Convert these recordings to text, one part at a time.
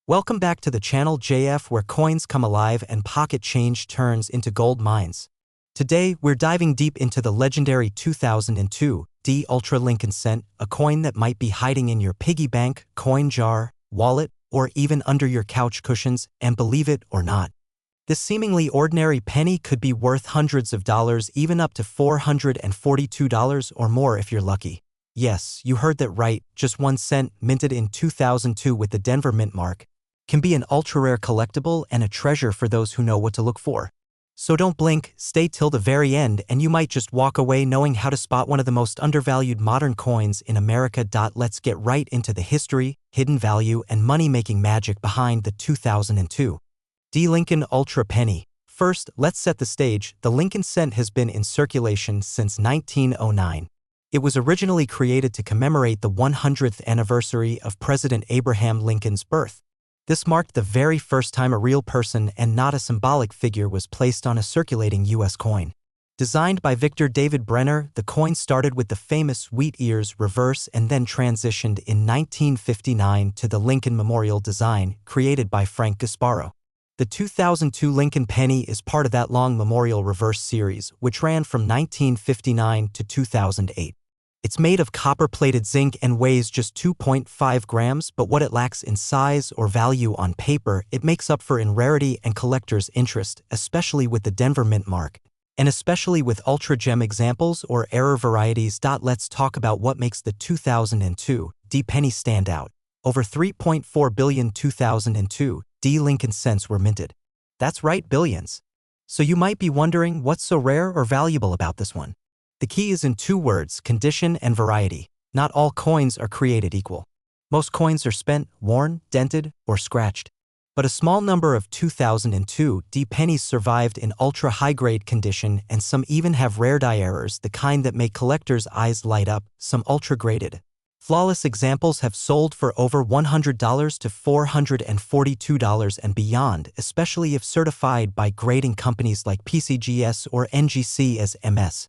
Welcome back to the channel JF, where coins come alive and pocket change turns into gold mines. Today, we're diving deep into the legendary 2002 D Ultra Lincoln Cent, a coin that might be hiding in your piggy bank, coin jar, wallet, or even under your couch cushions, and believe it or not, this seemingly ordinary penny could be worth hundreds of dollars, even up to $442 or more if you're lucky. Yes, you heard that right, just 1 cent, minted in 2002 with the Denver mint mark, can be an ultra-rare collectible and a treasure for those who know what to look for. So don't blink, stay till the very end, and you might just walk away knowing how to spot one of the most undervalued modern coins in America. Let's get right into the history, hidden value, and money-making magic behind the 2002 D Lincoln Ultra Penny. First, let's set the stage. The Lincoln Cent has been in circulation since 1909. It was originally created to commemorate the 100th anniversary of President Abraham Lincoln's birth. This marked the very first time a real person and not a symbolic figure was placed on a circulating U.S. coin. Designed by Victor David Brenner, the coin started with the famous wheat ears reverse and then transitioned in 1959 to the Lincoln Memorial design, created by Frank Gasparo. The 2002 Lincoln Penny is part of that long Memorial reverse series, which ran from 1959 to 2008. It's made of copper-plated zinc and weighs just 2.5 grams, but what it lacks in size or value on paper, it makes up for in rarity and collectors' interest, especially with the Denver mint mark, and especially with ultra-gem examples or error varieties. Let's talk about what makes the 2002 D penny stand out. Over 3.4 billion 2002 D Lincoln cents were minted. That's right, billions. So you might be wondering, what's so rare or valuable about this one? The key is in 2 words: condition and variety. Not all coins are created equal. Most coins are spent, worn, dented, or scratched. But a small number of 2002 D pennies survived in ultra-high-grade condition, and some even have rare die errors, the kind that make collectors' eyes light up. Some ultra-graded, flawless examples have sold for over $100 to $442 and beyond, especially if certified by grading companies like PCGS or NGC as MS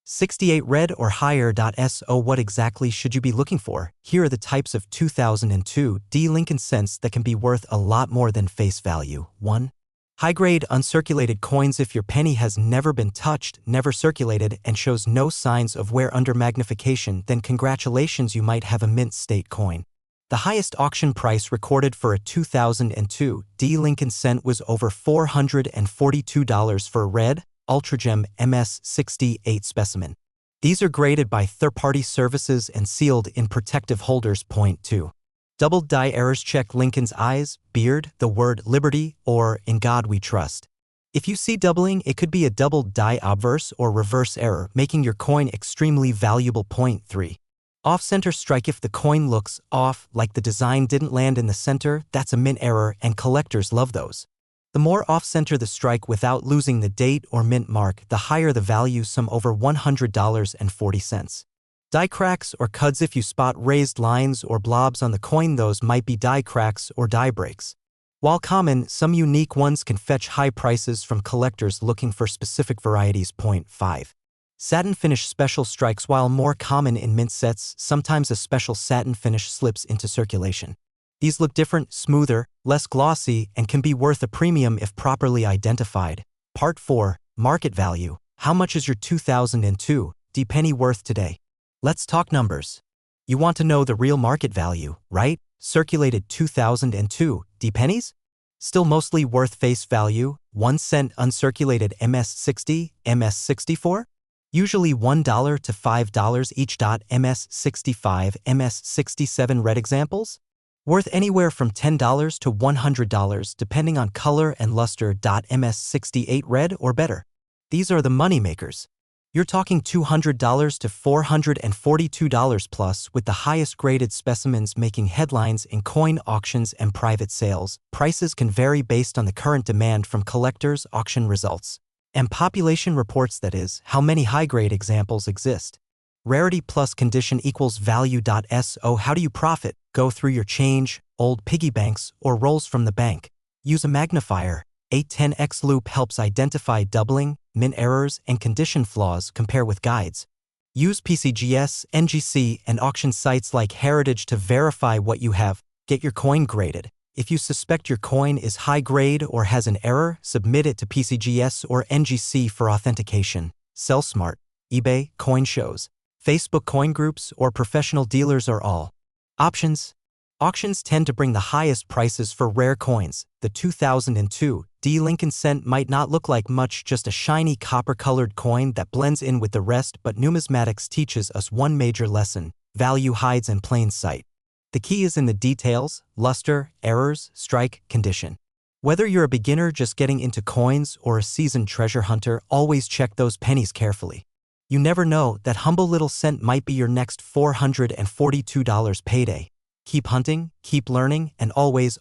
68 red or higher. So what exactly should you be looking for? Here are the types of 2002 D Lincoln cents that can be worth a lot more than face value. 1. High-grade uncirculated coins. If your penny has never been touched, never circulated, and shows no signs of wear under magnification, then congratulations, you might have a mint state coin. The highest auction price recorded for a 2002 D Lincoln cent was over $442 for a red, ultragem MS 68 specimen. These are graded by third-party services and sealed in protective holders. Point 2. Double die errors. Check Lincoln's eyes, beard, the word liberty, or in God we trust. If you see doubling, it could be a double die obverse or reverse error, making your coin extremely valuable. Point 3. Off-center strike. If the coin looks off, like the design didn't land in the center, that's a mint error, and collectors love those. The more off-center the strike without losing the date or mint mark, the higher the value, some over $100.40. Die cracks or cuds. If you spot raised lines or blobs on the coin, those might be die cracks or die breaks. While common, some unique ones can fetch high prices from collectors looking for specific varieties. Point 5. Satin finish special strikes. While more common in mint sets, sometimes a special satin finish slips into circulation. These look different, smoother, less glossy, and can be worth a premium if properly identified. Part 4. Market value. How much is your 2002 D penny worth today? Let's talk numbers. You want to know the real market value, right? Circulated 2002 D pennies? Still mostly worth face value. 1 cent uncirculated MS 60, MS 64? Usually $1 to $5 each. MS 65, MS 67 red examples? Worth anywhere from $10 to $100 depending on color and luster. MS 68 red or better. These are the money makers. You're talking $200 to $442 plus, with the highest graded specimens making headlines in coin auctions and private sales. Prices can vary based on the current demand from collectors, auction results, and population reports, that is, how many high-grade examples exist. Rarity plus condition equals value. So how do you profit? Go through your change, old piggy banks, or rolls from the bank. Use a magnifier. A 10x loop helps identify doubling, mint errors, and condition flaws. Compare with guides. Use PCGS, NGC, and auction sites like Heritage to verify what you have. Get your coin graded. If you suspect your coin is high grade or has an error, submit it to PCGS or NGC for authentication. Sell smart. eBay, coin shows, Facebook coin groups, or professional dealers are all options. Auctions tend to bring the highest prices for rare coins. The 2002 D Lincoln cent might not look like much, just a shiny copper-colored coin that blends in with the rest, but numismatics teaches us one major lesson: value hides in plain sight. The key is in the details: luster, errors, strike, condition. Whether you're a beginner just getting into coins or a seasoned treasure hunter, always check those pennies carefully. You never know, that humble little cent might be your next $442 payday. Keep hunting, keep learning, and always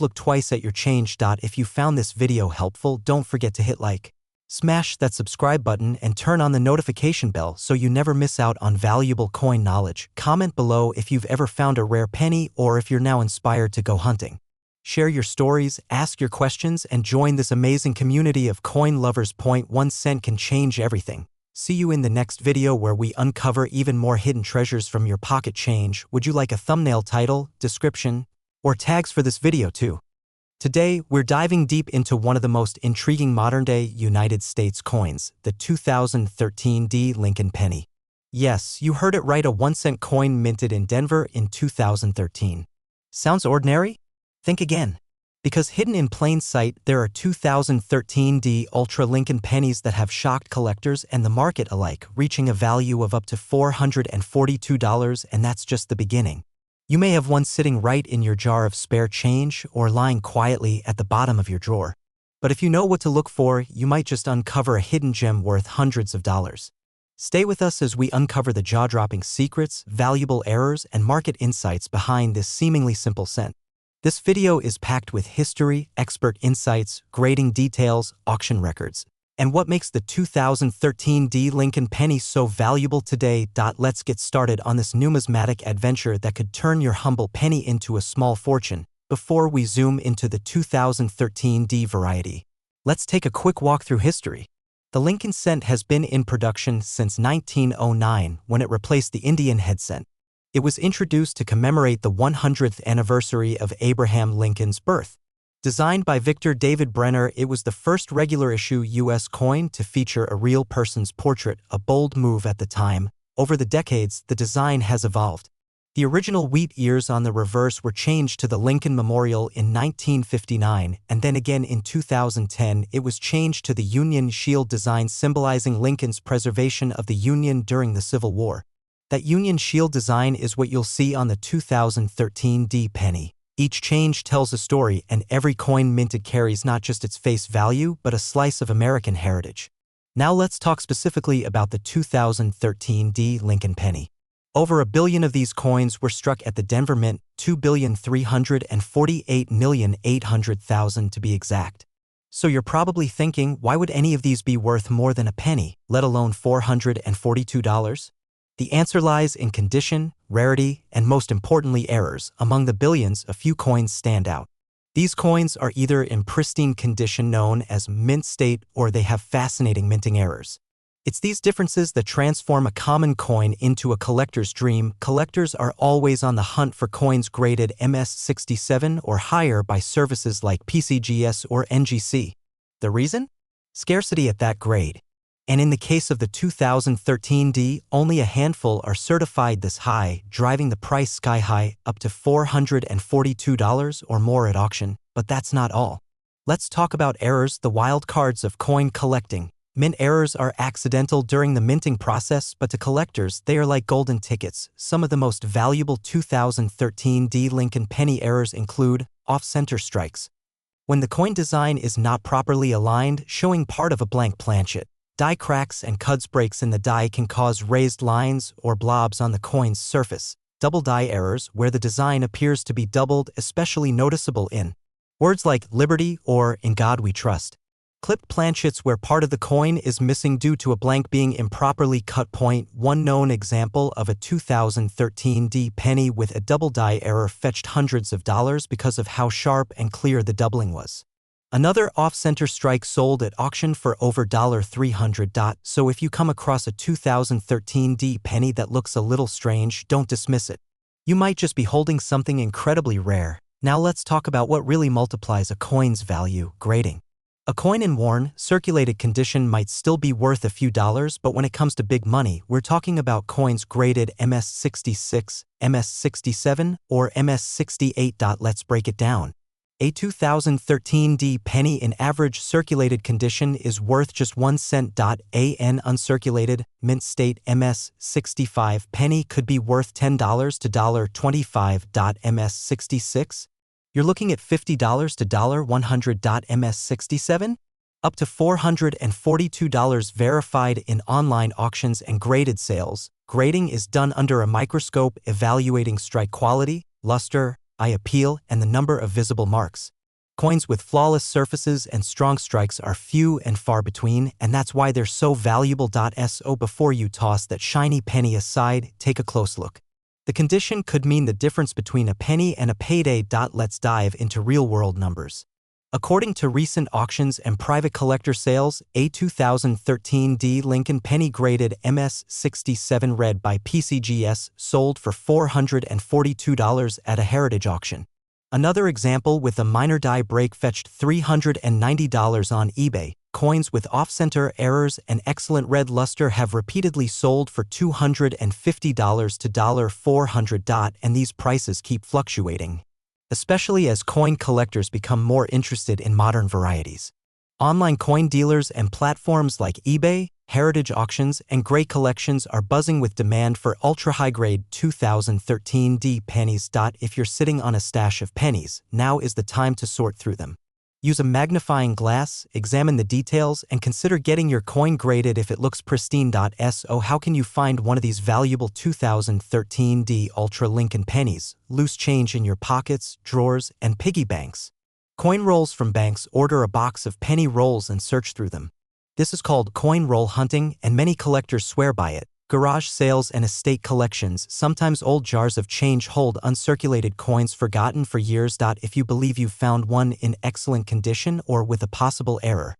look twice at your change. If you found this video helpful, don't forget to hit like, smash that subscribe button, and turn on the notification bell so you never miss out on valuable coin knowledge. Comment below if you've ever found a rare penny or if you're now inspired to go hunting. Share your stories, ask your questions, and join this amazing community of coin lovers. 1 cent can change everything. See you in the next video where we uncover even more hidden treasures from your pocket change. Would you like a thumbnail title, description, or tags for this video too? Today, we're diving deep into one of the most intriguing modern-day United States coins, the 2013 D Lincoln penny. Yes, you heard it right, a 1 cent coin minted in Denver in 2013. Sounds ordinary? Think again. Because hidden in plain sight, there are 2013 D Ultra Lincoln pennies that have shocked collectors and the market alike, reaching a value of up to $442, and that's just the beginning. You may have one sitting right in your jar of spare change or lying quietly at the bottom of your drawer. But if you know what to look for, you might just uncover a hidden gem worth hundreds of dollars. Stay with us as we uncover the jaw-dropping secrets, valuable errors, and market insights behind this seemingly simple cent. This video is packed with history, expert insights, grading details, auction records, and what makes the 2013 D Lincoln penny so valuable today. Let's get started on this numismatic adventure that could turn your humble penny into a small fortune. Before we zoom into the 2013 D variety, let's take a quick walk through history. The Lincoln cent has been in production since 1909, when it replaced the Indian head cent. It was introduced to commemorate the 100th anniversary of Abraham Lincoln's birth. Designed by Victor David Brenner, it was the first regular-issue U.S. coin to feature a real person's portrait, a bold move at the time. Over the decades, the design has evolved. The original wheat ears on the reverse were changed to the Lincoln Memorial in 1959, and then again in 2010 it was changed to the Union Shield design, symbolizing Lincoln's preservation of the Union during the Civil War. That Union Shield design is what you'll see on the 2013 D penny. Each change tells a story, and every coin minted carries not just its face value, but a slice of American heritage. Now let's talk specifically about the 2013 D Lincoln penny. Over 1 billion of these coins were struck at the Denver Mint, 2,348,800,000 to be exact. So you're probably thinking, why would any of these be worth more than a penny, let alone $442? The answer lies in condition, rarity, and most importantly errors. Among the billions, a few coins stand out. These coins are either in pristine condition, known as mint state, or they have fascinating minting errors. It's these differences that transform a common coin into a collector's dream. Collectors are always on the hunt for coins graded MS67 or higher by services like PCGS or NGC. The reason? Scarcity at that grade. And in the case of the 2013 D, only a handful are certified this high, driving the price sky high, up to $442 or more at auction. But that's not all. Let's talk about errors, the wild cards of coin collecting. Mint errors are accidental during the minting process, but to collectors, they are like golden tickets. Some of the most valuable 2013 D Lincoln penny errors include off-center strikes. When the coin design is not properly aligned, showing part of a blank planchet. Die cracks and cuts, breaks in the die can cause raised lines or blobs on the coin's surface. Double die errors, where the design appears to be doubled, especially noticeable in words like liberty or in God we trust. Clipped planchets, where part of the coin is missing due to a blank being improperly cut. One known example of a 2013 D penny with a double die error fetched hundreds of dollars because of how sharp and clear the doubling was. Another off-center strike sold at auction for over $300. So if you come across a 2013 D penny that looks a little strange, don't dismiss it. You might just be holding something incredibly rare. Now let's talk about what really multiplies a coin's value: grading. A coin in worn, circulated condition might still be worth a few dollars, but when it comes to big money, we're talking about coins graded MS66, MS67, or MS68. Let's break it down. A 2013 D penny in average circulated condition is worth just 1 cent. An uncirculated, mint state MS65 penny could be worth $10 to $25. MS66? You're looking at $50 to $100. MS67? Up to $442 verified in online auctions and graded sales. Grading is done under a microscope evaluating strike quality, luster, eye appeal, and the number of visible marks. Coins with flawless surfaces and strong strikes are few and far between, and that's why they're so valuable. So before you toss that shiny penny aside, take a close look. The condition could mean the difference between a penny and a payday. Let's dive into real-world numbers. According to recent auctions and private collector sales, a 2013 D Lincoln penny graded MS67 read by PCGS sold for $442 at a heritage auction. Another example with a minor die break fetched $390 on eBay. Coins with off-center errors and excellent red luster have repeatedly sold for $250 to $400, and these prices keep fluctuating, especially as coin collectors become more interested in modern varieties. Online coin dealers and platforms like eBay, heritage auctions, and gray collections are buzzing with demand for ultra-high-grade 2013 D pennies. If you're sitting on a stash of pennies, now is the time to sort through them. Use a magnifying glass, examine the details, and consider getting your coin graded if it looks pristine. So how can you find one of these valuable 2013 D Ultra Lincoln pennies? Loose change in your pockets, drawers, and piggy banks. Coin rolls from banks. Order a box of penny rolls and search through them. This is called coin roll hunting, and many collectors swear by it. Garage sales and estate collections. Sometimes old jars of change hold uncirculated coins forgotten for years. If you believe you've found one in excellent condition or with a possible error,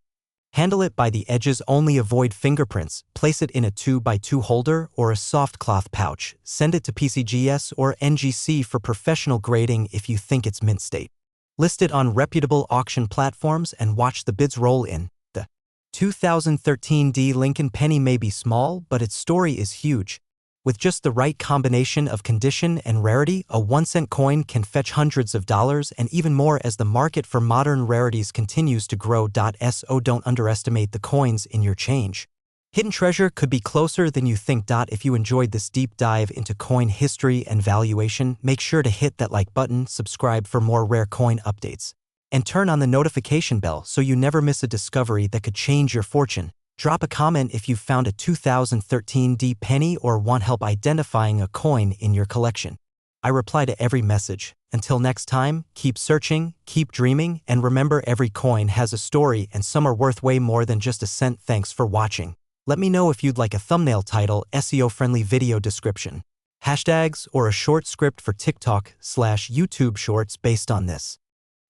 handle it by the edges only. Avoid fingerprints. Place it in a 2x2 holder or a soft cloth pouch. Send it to PCGS or NGC for professional grading if you think it's mint state. List it on reputable auction platforms and watch the bids roll in. 2013 D Lincoln penny may be small, but its story is huge. With just the right combination of condition and rarity, a 1-cent coin can fetch hundreds of dollars and even more as the market for modern rarities continues to grow. So don't underestimate the coins in your change. Hidden treasure could be closer than you think. If you enjoyed this deep dive into coin history and valuation, make sure to hit that like button, subscribe for more rare coin updates, and turn on the notification bell so you never miss a discovery that could change your fortune. Drop a comment if you've found a 2013 D penny or want help identifying a coin in your collection. I reply to every message. Until next time, keep searching, keep dreaming, and remember, every coin has a story and some are worth way more than just a cent. Thanks for watching. Let me know if you'd like a thumbnail title, SEO-friendly video description, hashtags, or a short script for TikTok/YouTube shorts based on this.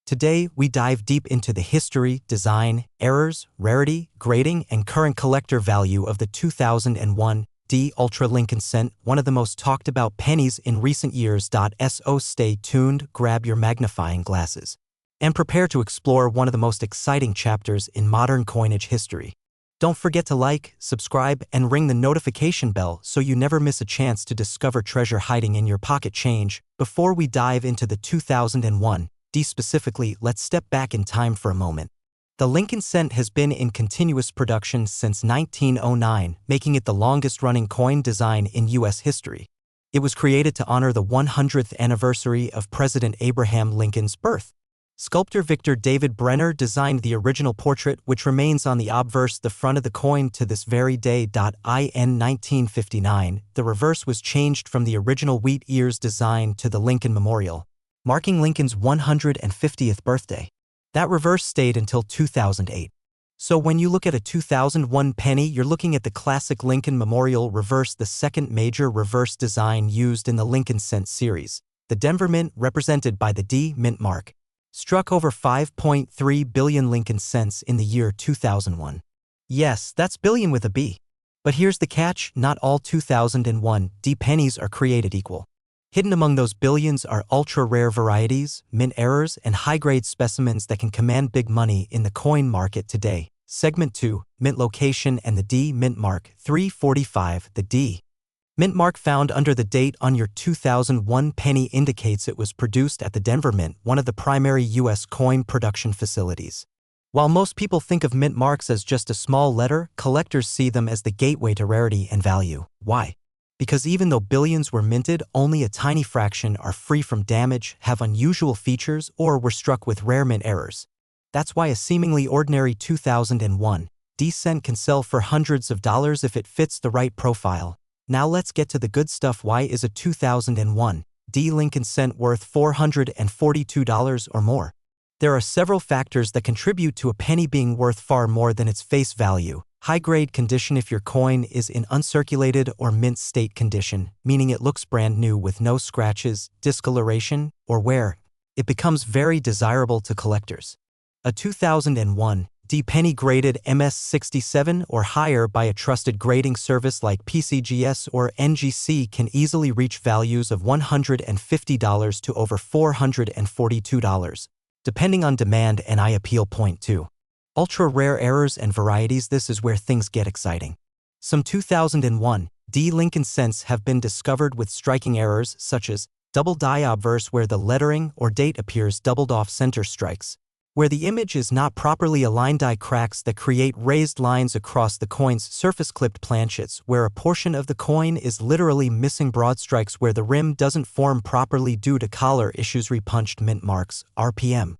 Today, we dive deep into the history, design, errors, rarity, grading, and current collector value of the 2001 D Ultra Lincoln Cent, one of the most talked about pennies in recent years. So stay tuned, grab your magnifying glasses, and prepare to explore one of the most exciting chapters in modern coinage history. Don't forget to like, subscribe, and ring the notification bell so you never miss a chance to discover treasure hiding in your pocket change. Before we dive into the 2001 D specifically, let's step back in time for a moment. The Lincoln Cent has been in continuous production since 1909, making it the longest-running coin design in U.S. history. It was created to honor the 100th anniversary of President Abraham Lincoln's birth. Sculptor Victor David Brenner designed the original portrait, which remains on the obverse, the front of the coin, to this very day. In 1959, the reverse was changed from the original wheat ears design to the Lincoln Memorial, marking Lincoln's 150th birthday. That reverse stayed until 2008. So when you look at a 2001 penny, you're looking at the classic Lincoln Memorial reverse, the second major reverse design used in the Lincoln Cent series. The Denver Mint, represented by the D Mint mark, struck over 5.3 billion Lincoln cents in the year 2001. Yes, that's billion with a B. But here's the catch: not all 2001 D pennies are created equal. Hidden among those billions are ultra-rare varieties, mint errors, and high-grade specimens that can command big money in the coin market today. Segment 2, Mint Location and the D Mint Mark. 345. The D Mint mark found under the date on your 2001 penny indicates it was produced at the Denver Mint, one of the primary U.S. coin production facilities. While most people think of mint marks as just a small letter, collectors see them as the gateway to rarity and value. Why? Because even though billions were minted, only a tiny fraction are free from damage, have unusual features, or were struck with rare mint errors. That's why a seemingly ordinary 2001 D cent can sell for hundreds of dollars if it fits the right profile. Now let's get to the good stuff. Why is a 2001 D Lincoln cent worth $442 or more? There are several factors that contribute to a penny being worth far more than its face value. High-grade condition: if your coin is in uncirculated or mint state condition, meaning it looks brand new with no scratches, discoloration, or wear, it becomes very desirable to collectors. A 2001 D penny graded MS67 or higher by a trusted grading service like PCGS or NGC can easily reach values of $150 to over $442, depending on demand and eye appeal. Point 2. Ultra-rare errors and varieties. This is where things get exciting. Some 2001 D Lincoln cents have been discovered with striking errors such as double die obverse, where the lettering or date appears doubled off center strikes, where the image is not properly aligned, die cracks that create raised lines across the coin's surface, clipped planchets, where a portion of the coin is literally missing, broad strikes where the rim doesn't form properly due to collar issues, repunched mint marks, RPM,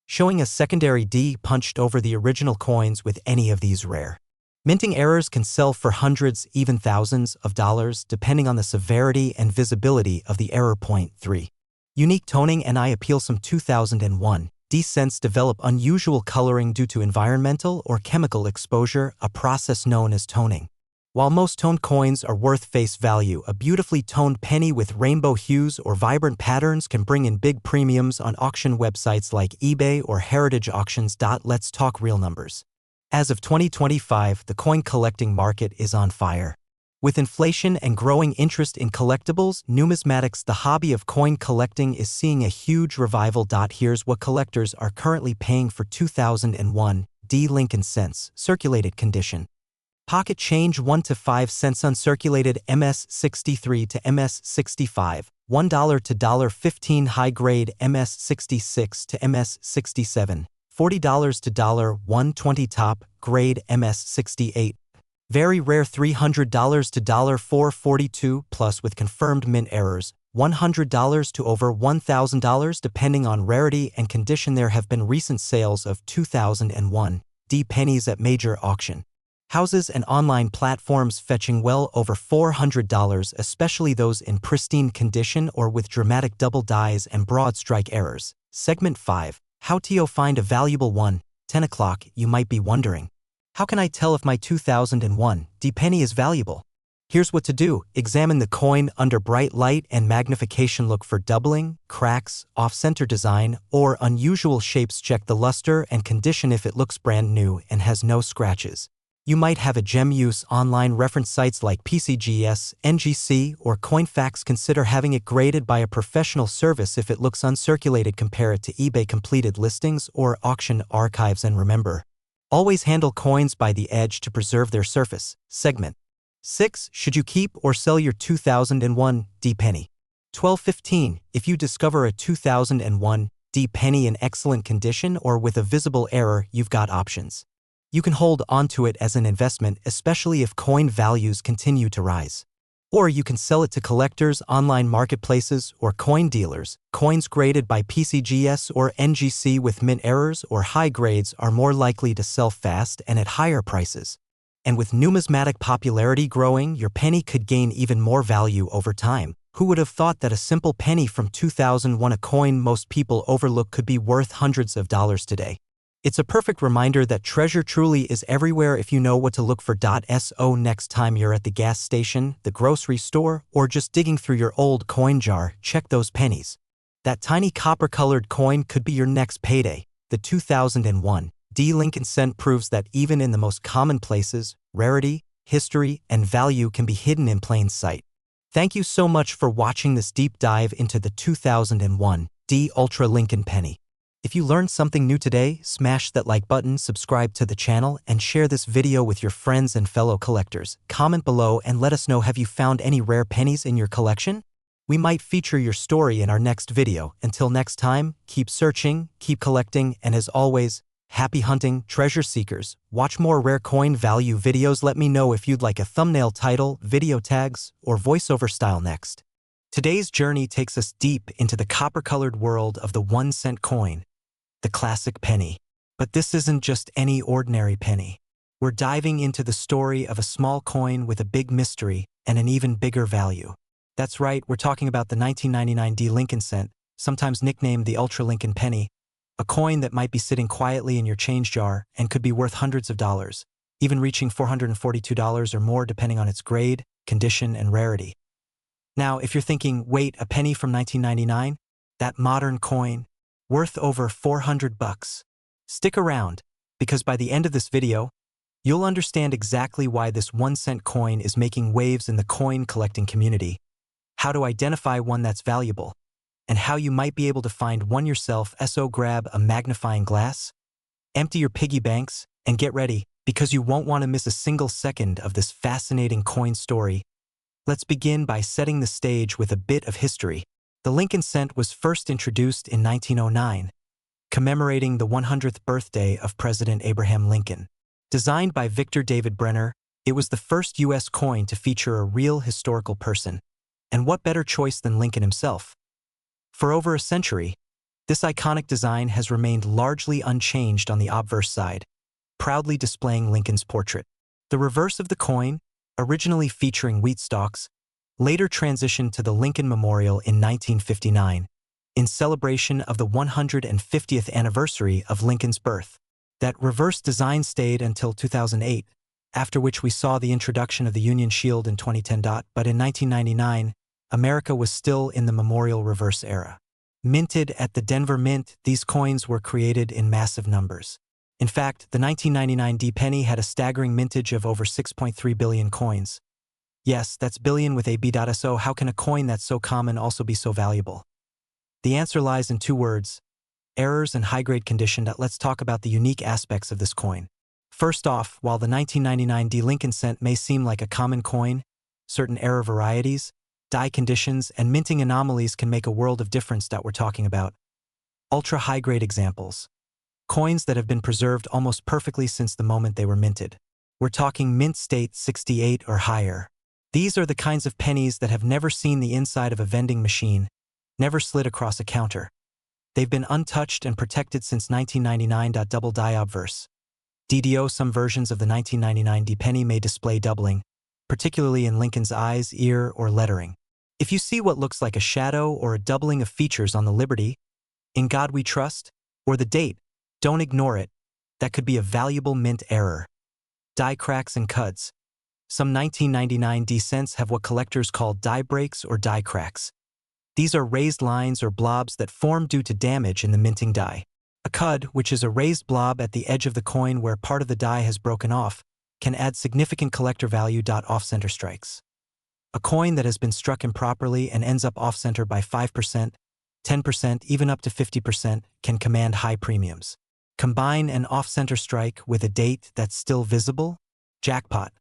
showing a secondary D punched over the original coins. With any of these rare minting errors can sell for hundreds, even thousands of dollars, depending on the severity and visibility of the error. Point 3. Unique toning and eye appeal. Some 2001 D cents develop unusual coloring due to environmental or chemical exposure, a process known as toning. While most toned coins are worth face value, a beautifully toned penny with rainbow hues or vibrant patterns can bring in big premiums on auction websites like eBay or heritage auctions. Let's talk real numbers. As of 2025, the coin collecting market is on fire. With inflation and growing interest in collectibles, numismatics, the hobby of coin collecting, is seeing a huge revival. Here's what collectors are currently paying for 2001 D Lincoln cents, circulated condition. Pocket change 1 to 5 cents, uncirculated MS63 to MS65, $1 to $15, high grade MS66 to MS67, $40 to $120, top grade MS68. Very rare $300 to $442 plus, with confirmed mint errors, $100 to over $1,000 depending on rarity and condition. There have been recent sales of 2001 D pennies at major auction houses and online platforms fetching well over $400, especially those in pristine condition or with dramatic double dies and broad strike errors. Segment 5. How to find a valuable one. 10 o'clock. You might be wondering, how can I tell if my 2001 D penny is valuable? Here's what to do. Examine the coin under bright light and magnification. Look for doubling, cracks, off-center design, or unusual shapes. Check the luster and condition. If it looks brand new and has no scratches, you might have a gem. Use online reference sites like PCGS, NGC, or Coinfax. Consider having it graded by a professional service. If it looks uncirculated, compare it to eBay completed listings or auction archives. And remember, always handle coins by the edge to preserve their surface. Segment 6. Should you keep or sell your 2001 D penny? 12:15. If you discover a 2001 D penny in excellent condition or with a visible error, you've got options. You can hold onto it as an investment, especially if coin values continue to rise. Or you can sell it to collectors, online marketplaces, or coin dealers. Coins graded by PCGS or NGC with mint errors or high grades are more likely to sell fast and at higher prices. And with numismatic popularity growing, your penny could gain even more value over time. Who would have thought that a simple penny from 2001, a coin most people overlook, could be worth hundreds of dollars today? It's a perfect reminder that treasure truly is everywhere if you know what to look for. So next time you're at the gas station, the grocery store, or just digging through your old coin jar, check those pennies. That tiny copper-colored coin could be your next payday. The 2001 D Lincoln cent proves that even in the most common places, rarity, history, and value can be hidden in plain sight. Thank you so much for watching this deep dive into the 2001 D Ultra Lincoln Penny. If you learned something new today, smash that like button, subscribe to the channel, and share this video with your friends and fellow collectors. Comment below and let us know, have you found any rare pennies in your collection? We might feature your story in our next video. Until next time, keep searching, keep collecting, and as always, happy hunting, treasure seekers. Watch more rare coin value videos. Let me know if you'd like a thumbnail title, video tags, or voiceover style next. Today's journey takes us deep into the copper-colored world of the 1-cent coin, the classic penny. But this isn't just any ordinary penny. We're diving into the story of a small coin with a big mystery and an even bigger value. That's right, we're talking about the 1999 D Lincoln cent, sometimes nicknamed the Ultra Lincoln penny, a coin that might be sitting quietly in your change jar and could be worth hundreds of dollars, even reaching $442 or more depending on its grade, condition, and rarity. Now, if you're thinking, wait, a penny from 1999? That modern coin? Worth over 400 bucks. Stick around, because by the end of this video, you'll understand exactly why this 1-cent coin is making waves in the coin collecting community, how to identify one that's valuable, and how you might be able to find one yourself. So grab a magnifying glass, empty your piggy banks, and get ready, because you won't want to miss a single second of this fascinating coin story. Let's begin by setting the stage with a bit of history. The Lincoln cent was first introduced in 1909, commemorating the 100th birthday of President Abraham Lincoln. Designed by Victor David Brenner, it was the first U.S. coin to feature a real historical person. And what better choice than Lincoln himself? For over a century, this iconic design has remained largely unchanged on the obverse side, proudly displaying Lincoln's portrait. The reverse of the coin, originally featuring wheat stalks, later transitioned to the Lincoln Memorial in 1959, in celebration of the 150th anniversary of Lincoln's birth. That reverse design stayed until 2008, after which we saw the introduction of the Union Shield in 2010. But in 1999, America was still in the memorial reverse era. Minted at the Denver Mint, these coins were created in massive numbers. In fact, the 1999 D penny had a staggering mintage of over 6.3 billion coins. Yes, that's billion with a B. So how can a coin that's so common also be so valuable? The answer lies in two words: errors and high-grade condition. Let's talk about the unique aspects of this coin. First off, while the 1999 D Lincoln cent may seem like a common coin, certain error varieties, die conditions, and minting anomalies can make a world of difference. That we're talking about ultra high-grade examples. Coins that have been preserved almost perfectly since the moment they were minted. We're talking mint state 68 or higher. These are the kinds of pennies that have never seen the inside of a vending machine, never slid across a counter. They've been untouched and protected since 1999. Double die obverse. DDO. Some versions of the 1999 D penny may display doubling, particularly in Lincoln's eyes, ear, or lettering. If you see what looks like a shadow or a doubling of features on the Liberty, "In God We Trust," or the date, don't ignore it. That could be a valuable mint error. Die cracks and cuts. Some 1999 D cents have what collectors call die breaks or die cracks. These are raised lines or blobs that form due to damage in the minting die. A cud, which is a raised blob at the edge of the coin where part of the die has broken off, can add significant collector value. Off-center strikes. A coin that has been struck improperly and ends up off-center by 5%, 10%, even up to 50% can command high premiums. Combine an off-center strike with a date that's still visible? Jackpot.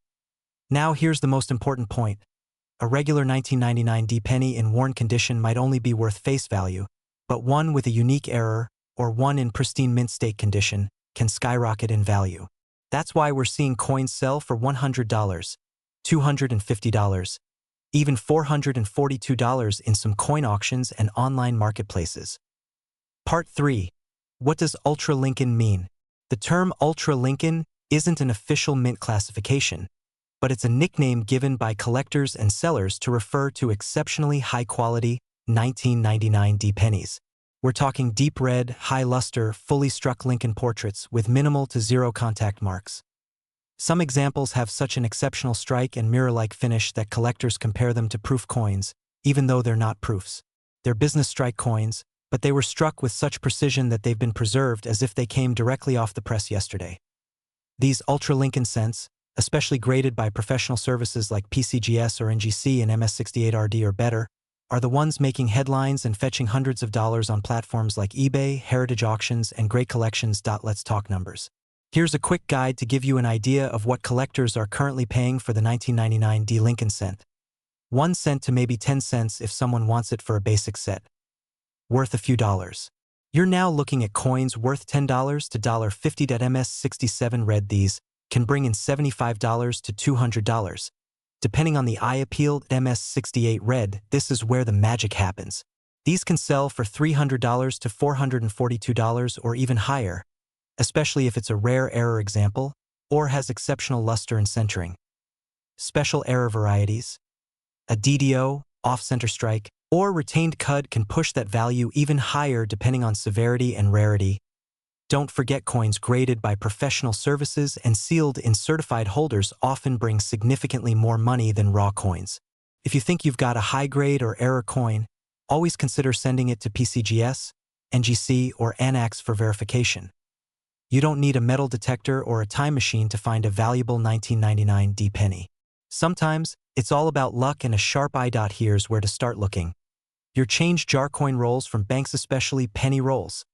Now here's the most important point. A regular 1999 D penny in worn condition might only be worth face value, but one with a unique error, or one in pristine mint state condition, can skyrocket in value. That's why we're seeing coins sell for $100, $250, even $442 in some coin auctions and online marketplaces. Part 3. What does Ultra Lincoln mean? The term Ultra Lincoln isn't an official mint classification, but it's a nickname given by collectors and sellers to refer to exceptionally high-quality 1999 D pennies. We're talking deep red, high-luster, fully struck Lincoln portraits with minimal to zero contact marks. Some examples have such an exceptional strike and mirror-like finish that collectors compare them to proof coins, even though they're not proofs. They're business strike coins, but they were struck with such precision that they've been preserved as if they came directly off the press yesterday. These Ultra Lincoln cents, especially graded by professional services like PCGS or NGC and MS68RD or better, are the ones making headlines and fetching hundreds of dollars on platforms like eBay, Heritage Auctions, and Great Collections. Let's talk numbers. Here's a quick guide to give you an idea of what collectors are currently paying for the 1999 D Lincoln cent. 1 cent to maybe 10 cents if someone wants it for a basic set. Worth a few dollars. You're now looking at coins worth $10 to $50. MS67 Red. These can bring in $75 to $200. Depending on the eye appeal. MS68 Red, this is where the magic happens. These can sell for $300 to $442 or even higher, especially if it's a rare error example or has exceptional luster and centering. Special error varieties, a DDO, off-center strike, or retained cud can push that value even higher depending on severity and rarity. Don't forget, coins graded by professional services and sealed in certified holders often bring significantly more money than raw coins. If you think you've got a high-grade or error coin, always consider sending it to PCGS, NGC, or ANAX for verification. You don't need a metal detector or a time machine to find a valuable 1999 D penny. Sometimes, it's all about luck and a sharp eye. Here's where to start looking. Your change jar coin rolls from banks, especially penny rolls.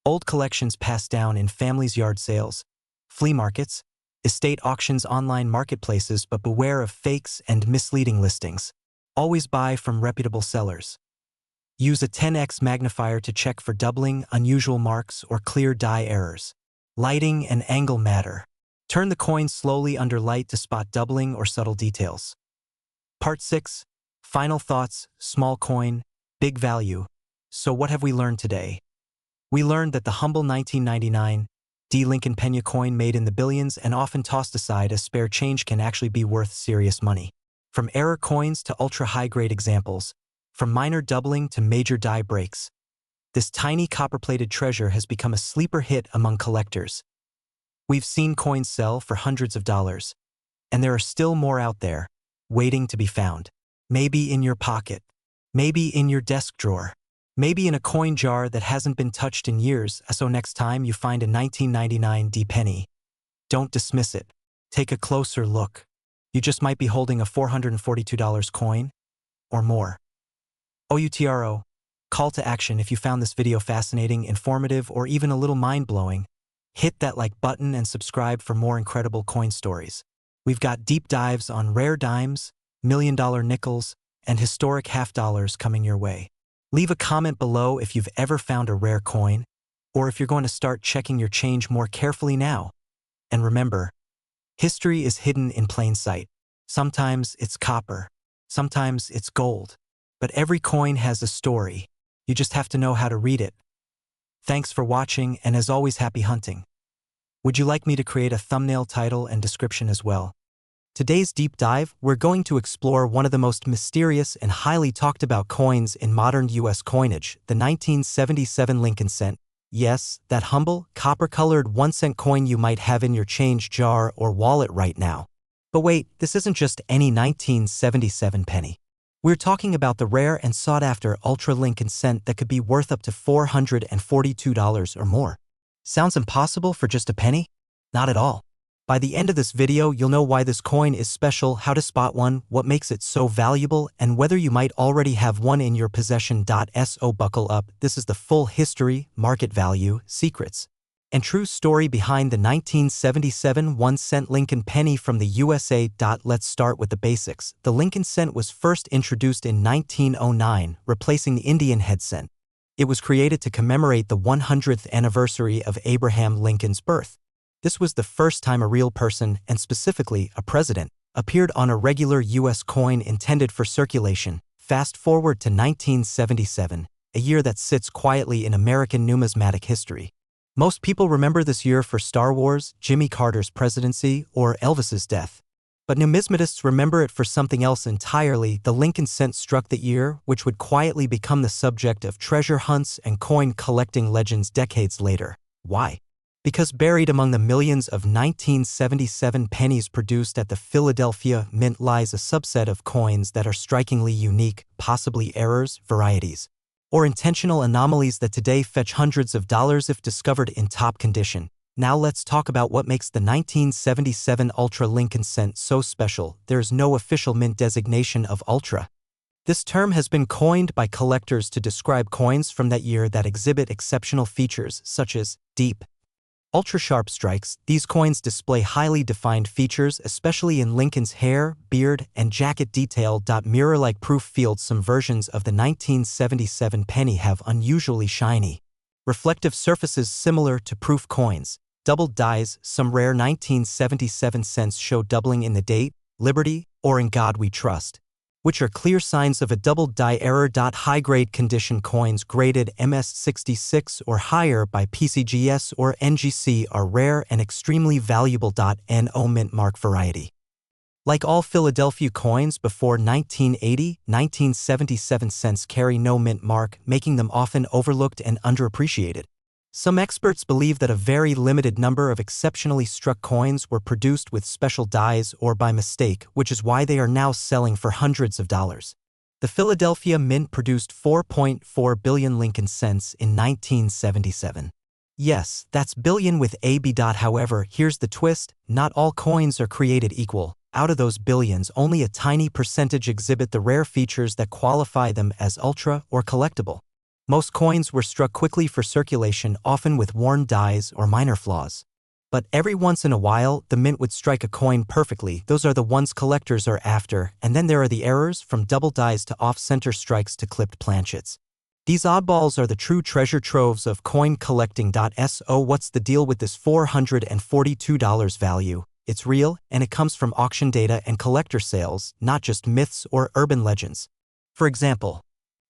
Old collections passed down in families' yard sales, flea markets, estate auctions, online marketplaces, but beware of fakes and misleading listings. Always buy from reputable sellers. Use a 10x magnifier to check for doubling, unusual marks, or clear die errors. Lighting and angle matter. Turn the coin slowly under light to spot doubling or subtle details. Part 6. Final thoughts, small coin, big value. So what have we learned today? We learned that the humble 1999 D Lincoln penny coin made in the billions and often tossed aside as spare change can actually be worth serious money. From error coins to ultra-high-grade examples, from minor doubling to major die breaks, this tiny copper-plated treasure has become a sleeper hit among collectors. We've seen coins sell for hundreds of dollars, and there are still more out there, waiting to be found. Maybe in your pocket, maybe in your desk drawer, maybe in a coin jar that hasn't been touched in years. So next time you find a 1999 D penny, don't dismiss it. Take a closer look. You just might be holding a $442 coin or more. OUTRO, call to action. If you found this video fascinating, informative, or even a little mind-blowing, hit that like button and subscribe for more incredible coin stories. We've got deep dives on rare dimes, million-dollar nickels, and historic half-dollars coming your way. Leave a comment below if you've ever found a rare coin, or if you're going to start checking your change more carefully now. And remember, history is hidden in plain sight. Sometimes it's copper, sometimes it's gold, but every coin has a story. You just have to know how to read it. Thanks for watching, and as always, happy hunting. Would you like me to create a thumbnail title and description as well? Today's deep dive, we're going to explore one of the most mysterious and highly talked about coins in modern U.S. coinage, the 1977 Lincoln cent. Yes, that humble, copper-colored 1-cent coin you might have in your change jar or wallet right now. But wait, this isn't just any 1977 penny. We're talking about the rare and sought-after Ultra Lincoln cent that could be worth up to $442 or more. Sounds impossible for just a penny? Not at all. By the end of this video, you'll know why this coin is special, how to spot one, what makes it so valuable, and whether you might already have one in your possession. So buckle up, this is the full history, market value, secrets, and true story behind the 1977 1-cent Lincoln penny from the USA. Let's start with the basics. The Lincoln cent was first introduced in 1909, replacing the Indian head cent. It was created to commemorate the 100th anniversary of Abraham Lincoln's birth. This was the first time a real person, and specifically a president, appeared on a regular U.S. coin intended for circulation. Fast forward to 1977, a year that sits quietly in American numismatic history. Most people remember this year for Star Wars, Jimmy Carter's presidency, or Elvis's death. But numismatists remember it for something else entirely. The Lincoln cent struck the year, which would quietly become the subject of treasure hunts and coin collecting legends decades later. Why? Because buried among the millions of 1977 pennies produced at the Philadelphia Mint lies a subset of coins that are strikingly unique, possibly errors, varieties, or intentional anomalies that today fetch hundreds of dollars if discovered in top condition. Now let's talk about what makes the 1977 Ultra Lincoln cent so special. There's no official mint designation of Ultra. This term has been coined by collectors to describe coins from that year that exhibit exceptional features such as deep, ultra-sharp strikes. These coins display highly defined features, especially in Lincoln's hair, beard, and jacket detail. Mirror-like proof fields. Some versions of the 1977 penny have unusually shiny, reflective surfaces similar to proof coins. Doubled dies. Some rare 1977 cents show doubling in the date, Liberty, or In God We Trust, which are clear signs of a doubled die error. High-grade condition coins graded MS66 or higher by PCGS or NGC are rare and extremely valuable. No mint mark variety. Like all Philadelphia coins before 1980, 1977 cents carry no mint mark, making them often overlooked and underappreciated. Some experts believe that a very limited number of exceptionally struck coins were produced with special dies or by mistake, which is why they are now selling for hundreds of dollars. The Philadelphia Mint produced 4.4 billion Lincoln cents in 1977. Yes, that's billion with a B. However, here's the twist: not all coins are created equal. Out of those billions, only a tiny percentage exhibit the rare features that qualify them as ultra or collectible. Most coins were struck quickly for circulation, often with worn dies or minor flaws. But every once in a while, the mint would strike a coin perfectly. Those are the ones collectors are after. And then there are the errors, from double dies to off-center strikes to clipped planchets. These oddballs are the true treasure troves of coin collecting. So what's the deal with this $442 value? It's real, and it comes from auction data and collector sales, not just myths or urban legends. For example,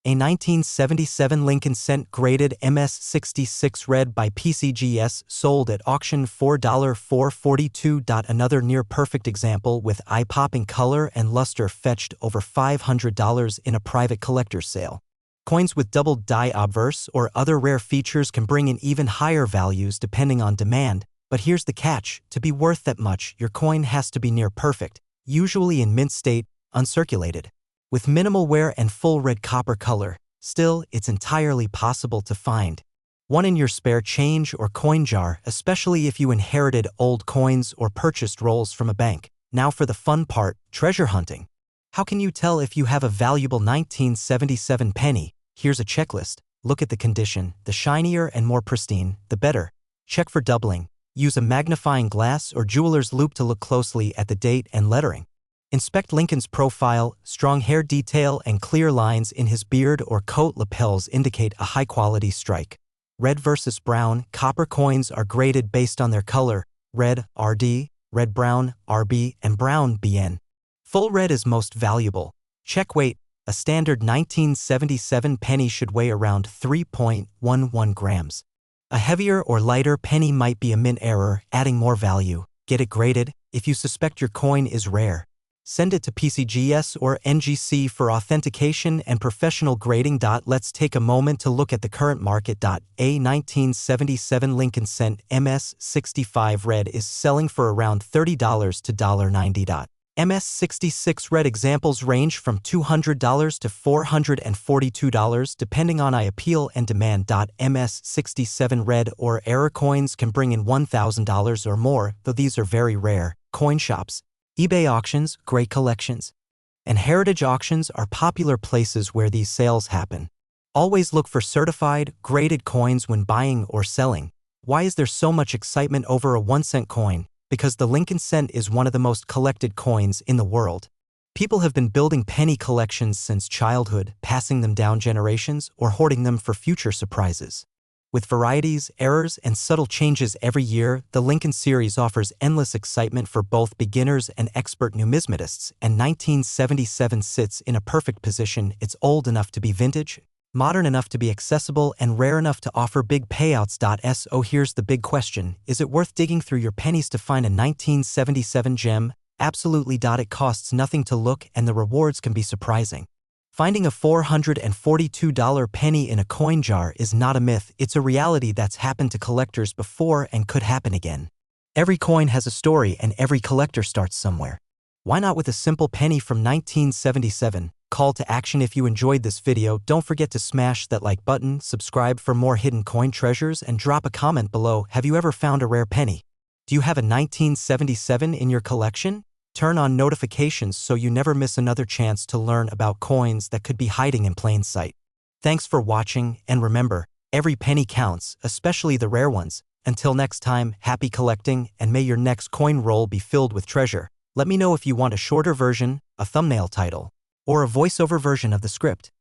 a 1977 Lincoln cent graded MS66 red by PCGS sold at auction $442. Another near-perfect example with eye-popping color and luster fetched over $500 in a private collector's sale. Coins with doubled die obverse or other rare features can bring in even higher values depending on demand, but here's the catch: to be worth that much, your coin has to be near perfect, usually in mint state, uncirculated, with minimal wear and full red copper color. Still, it's entirely possible to find one in your spare change or coin jar, especially if you inherited old coins or purchased rolls from a bank. Now for the fun part: treasure hunting. How can you tell if you have a valuable 1977 penny? Here's a checklist. Look at the condition. The shinier and more pristine, the better. Check for doubling. Use a magnifying glass or jeweler's loupe to look closely at the date and lettering. Inspect Lincoln's profile. Strong hair detail and clear lines in his beard or coat lapels indicate a high-quality strike. Red versus brown. Copper coins are graded based on their color: red, RD, red-brown, RB, and brown, BN. Full red is most valuable. Check weight. A standard 1977 penny should weigh around 3.11 grams. A heavier or lighter penny might be a mint error, adding more value. Get it graded. If you suspect your coin is rare, send it to PCGS or NGC for authentication and professional grading. Let's take a moment to look at the current market. A 1977 Lincoln cent MS65 red is selling for around $30 to $90. MS66 red examples range from $200 to $442 depending on eye appeal and demand. MS67 red or error coins can bring in $1,000 or more, though these are very rare. Coin shops, eBay auctions, great collections, and heritage auctions are popular places where these sales happen. Always look for certified, graded coins when buying or selling. Why is there so much excitement over a 1-cent coin? Because the Lincoln cent is one of the most collected coins in the world. People have been building penny collections since childhood, passing them down generations or hoarding them for future surprises. With varieties, errors, and subtle changes every year, the Lincoln series offers endless excitement for both beginners and expert numismatists, and 1977 sits in a perfect position. It's old enough to be vintage, modern enough to be accessible, and rare enough to offer big payouts. So here's the big question: is it worth digging through your pennies to find a 1977 gem? Absolutely. It costs nothing to look, and the rewards can be surprising. Finding a $442 penny in a coin jar is not a myth, it's a reality that's happened to collectors before and could happen again. Every coin has a story, and every collector starts somewhere. Why not with a simple penny from 1977? Call to action: if you enjoyed this video, don't forget to smash that like button, subscribe for more hidden coin treasures, and drop a comment below. Have you ever found a rare penny? Do you have a 1977 in your collection? Turn on notifications so you never miss another chance to learn about coins that could be hiding in plain sight. Thanks for watching, and remember, every penny counts, especially the rare ones. Until next time, happy collecting, and may your next coin roll be filled with treasure. Let me know if you want a shorter version, a thumbnail title, or a voiceover version of the script.